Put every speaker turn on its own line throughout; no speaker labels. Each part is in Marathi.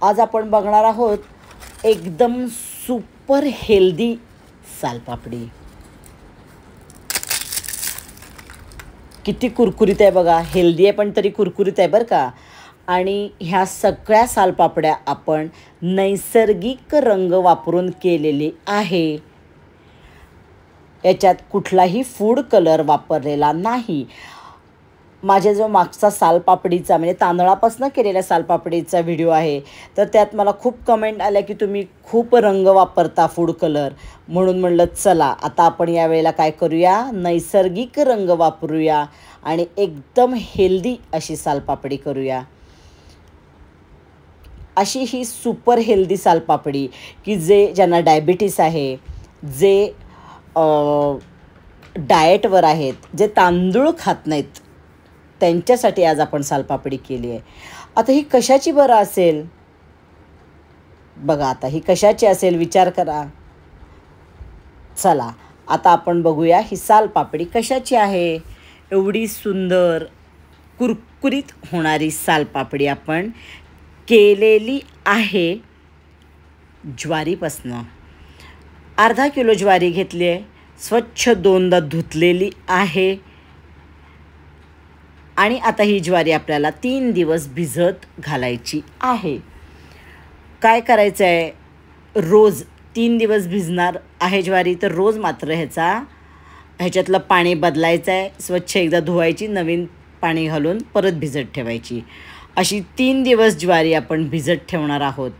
आज आपण बघणार आहोत एकदम सुपर हेल्दी सालपापडी। किती कुरकुरीत आहे बघा, हेल्दी आहे पण तरी कुरकुरीत आहे बरं का। आणि ह्या सगळ्या सालपापड्या आपण नैसर्गिक रंग वापरून केलेली आहे। याच्यात कुठलाही फूड कलर वापरलेला नाही। माझ्या जो मागचा सालपापडीचा म्हणजे तांदळापासून केलेल्या सालपापडीचा व्हिडिओ आहे, तर त्यात मला खूप कमेंट आल्या की तुम्ही खूप रंग वापरता फूड कलर, म्हणून म्हणलं चला आता आपण या वेळेला काय करूया, नैसर्गिक रंग वापरूया आणि एकदम हेल्दी अशी सालपापडी करूया। अशी ही सुपर हेल्दी सालपापडी की ज्यांना डायबिटीस आहे, जे डाएटवर आहेत, जे तांदूळ खात नाहीत, त्यांच्यासाठी आज आपण सालपापडी केली आहे। आता ही कशाची बरं असेल बघा, आता ही कशाची असेल विचार करा। चला आता आपण बघूया ही सालपापडी कशाची आहे। एवढी सुंदर कुरकुरीत होणारी सालपापडी आपण केलेली आहे ज्वारीपासून। अर्धा किलो ज्वारी घेतली आहे, स्वच्छ दोनदा धुतलेली आहे आणि आता ही ज्वारी आपल्याला 3 दिवस भिजत घालायची आहे। काय करायचं आहे, रोज 3 दिवस भिजणार आहे ज्वारी, तर रोज मात्र ह्याच्यातलं पाणी बदलायचं आहे, स्वच्छ एकदा धुवायची, नवीन पाणी घालून परत भिजत ठेवायची। अशी 3 दिवस ज्वारी आपण भिजत ठेवणार आहोत।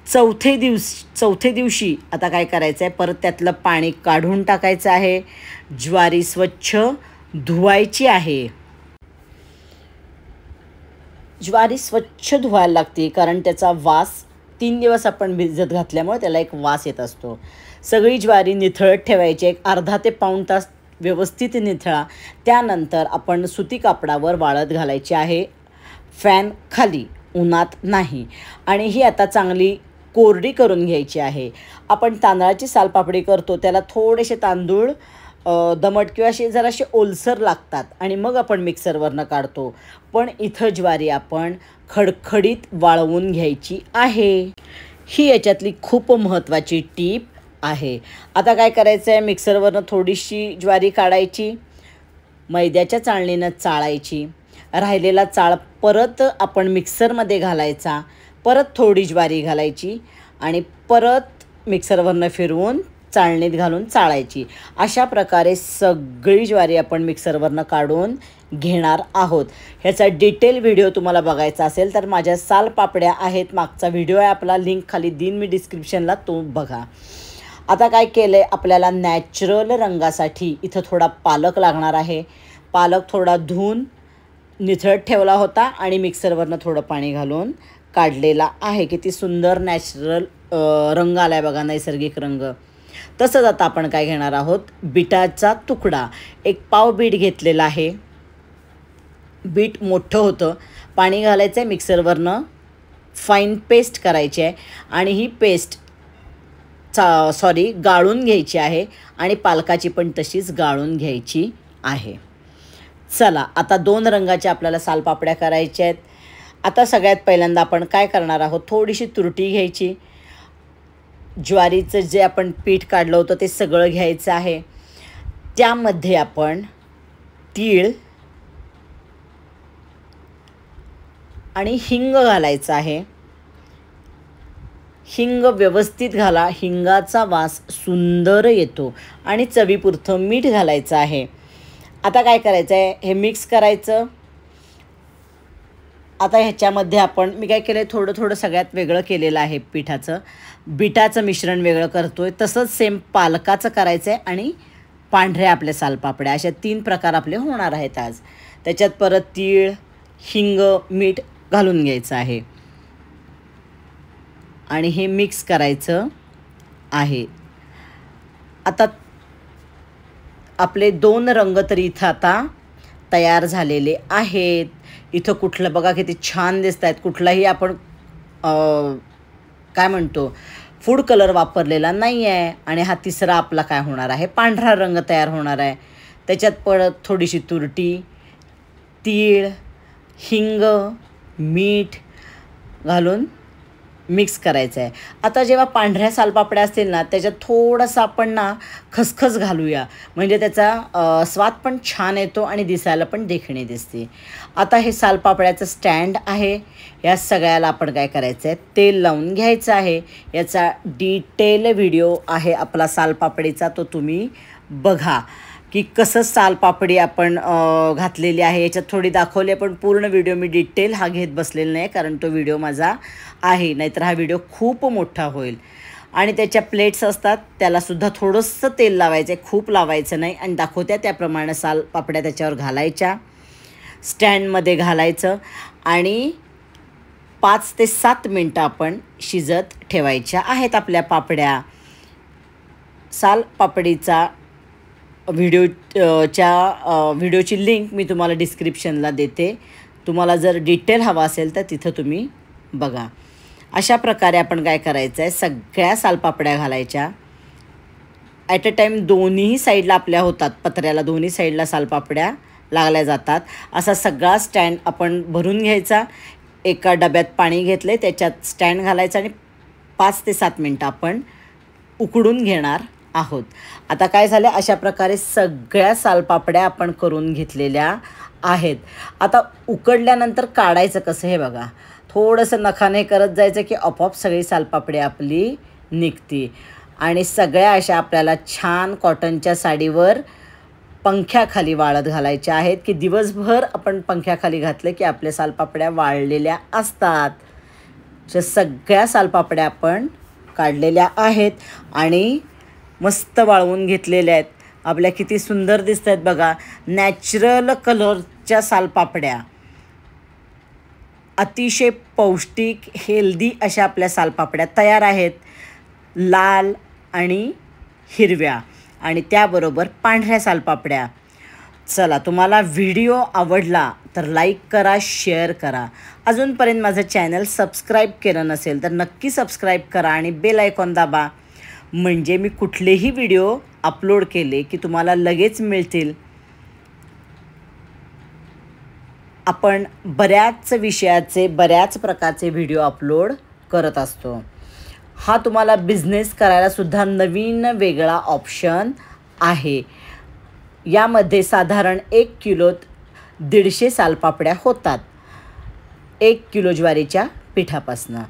चौथे दिवशी आता काय करायचं आहे, परत त्यातलं पाणी काढून टाकायचं आहे, ज्वारी स्वच्छ धुवायची आहे। ज्वारी स्वच्छ धुवायला लागते, कारण त्याचा वास 3 दिवस आपण भिजत घातल्यामुळे त्याला एक वास येत असतो। सगळी ज्वारी निथळत ठेवायची, एक अर्धा ते पाऊण तास व्यवस्थित निथळा। त्यानंतर आपण सुती कापडावर वाळत घालायची आहे, फॅन खाली, उन्हात नाही। आणि ही आता चांगली कोरडी करून घ्यायची आहे। आपण तांदळाची सालपापडी करतो त्याला थोडेसे तांदूळ दमट किंवा जरासे ओलसर लागतात आणि मग आपण मिक्सरवरनं काढतो, पण इथं ज्वारी आपण खडखडीत वाळवून घ्यायची आहे। ही याच्यातली खूप महत्त्वाची टीप आहे। आता काय करायचं आहे, मिक्सरवरनं थोडीशी ज्वारी काढायची, मैद्याच्या चाळणीनं चाळायची, राहिलेला चाळ परत आपण मिक्सरमध्ये घालायचा, परत थोडी ज्वारी घालायची आणि परत मिक्सरवरनं फिरवून चाळणीत घालून चाळायची। अशा प्रकारे सगळी ज्वारी आपण मिक्सरवरनं काढून घेणार आहोत। ह्याचा डिटेल व्हिडिओ तुम्हाला बघायचा असेल तर माझ्या सालपापड्या आहेत, मागचा व्हिडिओ आहे आपला, लिंक खाली देईन मी डिस्क्रिप्शनला, तो बघा। आता काय केलं आहे, आपल्याला नॅचरल रंगासाठी इथं थोडा पालक लागणार आहे। पालक थोडा धुवून निथळत ठेवला होता आणि मिक्सरवरनं थोडं पाणी घालून काढलेला आहे। किती सुंदर नॅचरल रंग आला आहे बघा, नैसर्गिक रंग। तसंच आता आपण काय घेणार आहोत, बीटाचा तुकडा, एक पाव बीट घेतलेला आहे। बीट मोठं होतं, पाणी घालायचं आहे, मिक्सरवरनं फाईन पेस्ट करायची आहे आणि ही पेस्ट गाळून घ्यायची आहे आणि पालकाची पण तशीच गाळून घ्यायची आहे। चला आता 2 रंगाच्या आपल्याला सालपापड्या करायच्या आहेत। आता सगळ्यात पहिल्यांदा आपण काय करणार आहोत, थोडीशी तुरटी घ्यायची, ज्वारीचं जे आपण पीठ काढलं होतं ते सगळं घ्यायचं आहे। त्यामध्ये आपण तीळ आणि हिंग घालायचं आहे। हिंग व्यवस्थित घाला, हिंगाचा वास सुंदर येतो आणि चवीपुरतं मीठ घालायचं आहे। आता काय करायचं आहे, हे मिक्स करायचं। आता ह्याच्यामध्ये मी काय केलं आहे, थोडं सगळ्यात वेगळं केलेलं आहे पिठाचं, बीटाचं मिश्रण वेगळं करतो आहे, तसंच सेम पालकाचं करायचं आहे आणि पांढऱ्या आपल्या सालपापड्या, अशा 3 प्रकार आपले होणार आहेत आज। त्याच्यात परत तीळ, हिंग, मीठ घालून घ्यायचं आहे आणि हे मिक्स करायचं आहे। आता आपले 2 रंग तरी इथं आता तयार झालेले आहेत। इथं कुठलं बघा किती छान दिसत आहेत, कुठलाही आपण काय म्हणतो फूड कलर वापरलेला नाही आहे। आणि हा तिसरा आपला काय होणार आहे, पांढरा रंग तयार होणार आहे। त्याच्यात परत थोडीशी तुरटी, तीळ, हिंग, मीठ घालून मिक्स करायचं आहे. आता जेव्हा पांढऱ्या सालपापड्या असतील ना, त्याच्यात थोडंसं आपण ना खसखस घालूया, म्हणजे त्याचा स्वाद पण छान येतो आणि दिसायला पण देखणी दिसते. आता हे सालपापड्याचं स्टँड आहे. या सगळ्याला आपण काय करायचं आहे, तेल लावून घ्यायचं आहे. याचा डिटेल व्हिडिओ आहे आपला सालपापडीचा, तो तुम्ही बघा की कसं सालपापडी आपण घातलेली आहे. याच्यात थोडी दाखवली आहे, पण पूर्ण व्हिडिओ मी डिटेल हा घेत बसलेला नाही, कारण तो व्हिडिओ माझा आहे, नाहीतर हा व्हिडिओ खूप मोठा होईल. आणि त्याच्या प्लेट्स असतात, त्यालासुद्धा थोडंसं तेल लावायचं आहे, खूप लावायचं नाही. आणि दाखवत्या त्याप्रमाणे सालपापड्या त्याच्यावर घालायच्या, स्टँडमध्ये घालायचं आणि 5 ते 7 मिनटं आपण शिजत ठेवायच्या आहेत आपल्या पापड्या. सालपापडीचा व्हिडिओची लिंक मी तुम्हाला डिस्क्रिप्शनला देते. तुम्हाला जर डिटेल हवा असेल तर तिथं तुम्ही बघा. अशा प्रकारे आपण काय करायचं आहे, सगळ्या सालपापड्या घालायच्या ॲट अ टाईम. दोन्ही साईडला आपल्या होतात, पत्र्याला दोन्ही साईडला सालपापड्या लागल्या जातात. असा सगळा स्टँड आपण भरून घ्यायचा. एका डब्यात पाणी घेतले, त्याच्यात स्टँड घालायचा आणि 5 ते 7 मिनटं आपण उकडून घेणार आहोत. आता काय झालं, अशा प्रकारे सगळ्या सालपापड्या आपण करून घेतलेल्या आहेत. आता उकडल्यानंतर काढायचं कसं हे बघा. थोडंसं नखाने करत जायचं की आपोआप सगळी सालपापडी आपली निघते. आणि सगळ्या अशा आपल्याला छान कॉटनच्या साडीवर पंख्याखाली वाळत घालायच्या आहेत, की दिवसभर आपण पंख्याखाली घातले की आपल्या सालपापड्या वाळलेल्या असतात. अशा सगळ्या सालपापड्या आपण काढलेल्या आहेत आणि मस्त वाळवून घेतलेल्या आहेत. आपल्या किती सुंदर दिसत आहेत बघा. नॅचरल कलरच्या सालपापड्या, अतिशय पौष्टिक हेल्दी अशा आपल्या सालपापड्या तयार आहेत. लाल आणि हिरव्या आणि त्याबरोबर पांढऱ्या सालपापड्या. चला, तुम्हाला व्हिडिओ आवडला तर लाईक करा, शेअर करा. अजूनपर्यंत माझं चॅनल सबस्क्राईब केलं नसेल तर नक्की सबस्क्राईब करा आणि बेल आयकॉन दाबा, म्हणजे मी कुठलेही व्हिडिओ अपलोड केले की तुम्हाला लगेच मिळतील. आपण बऱ्याच विषयाचे, बऱ्याच प्रकारचे व्हिडिओ अपलोड करत असतो. हा तुम्हाला बिझनेस करायलासुद्धा नवीन वेगळा ऑप्शन आहे. यामध्ये साधारण 1 किलोत 150 सालपापड्या होतात, 1 किलो ज्वारीच्या पिठापासनं.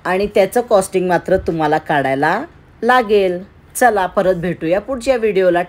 आणि त्याचं कॉस्टिंग मात्र तुम्हाला काढायला लागेल. चला, परत भेटूया पुढच्या व्हिडिओला.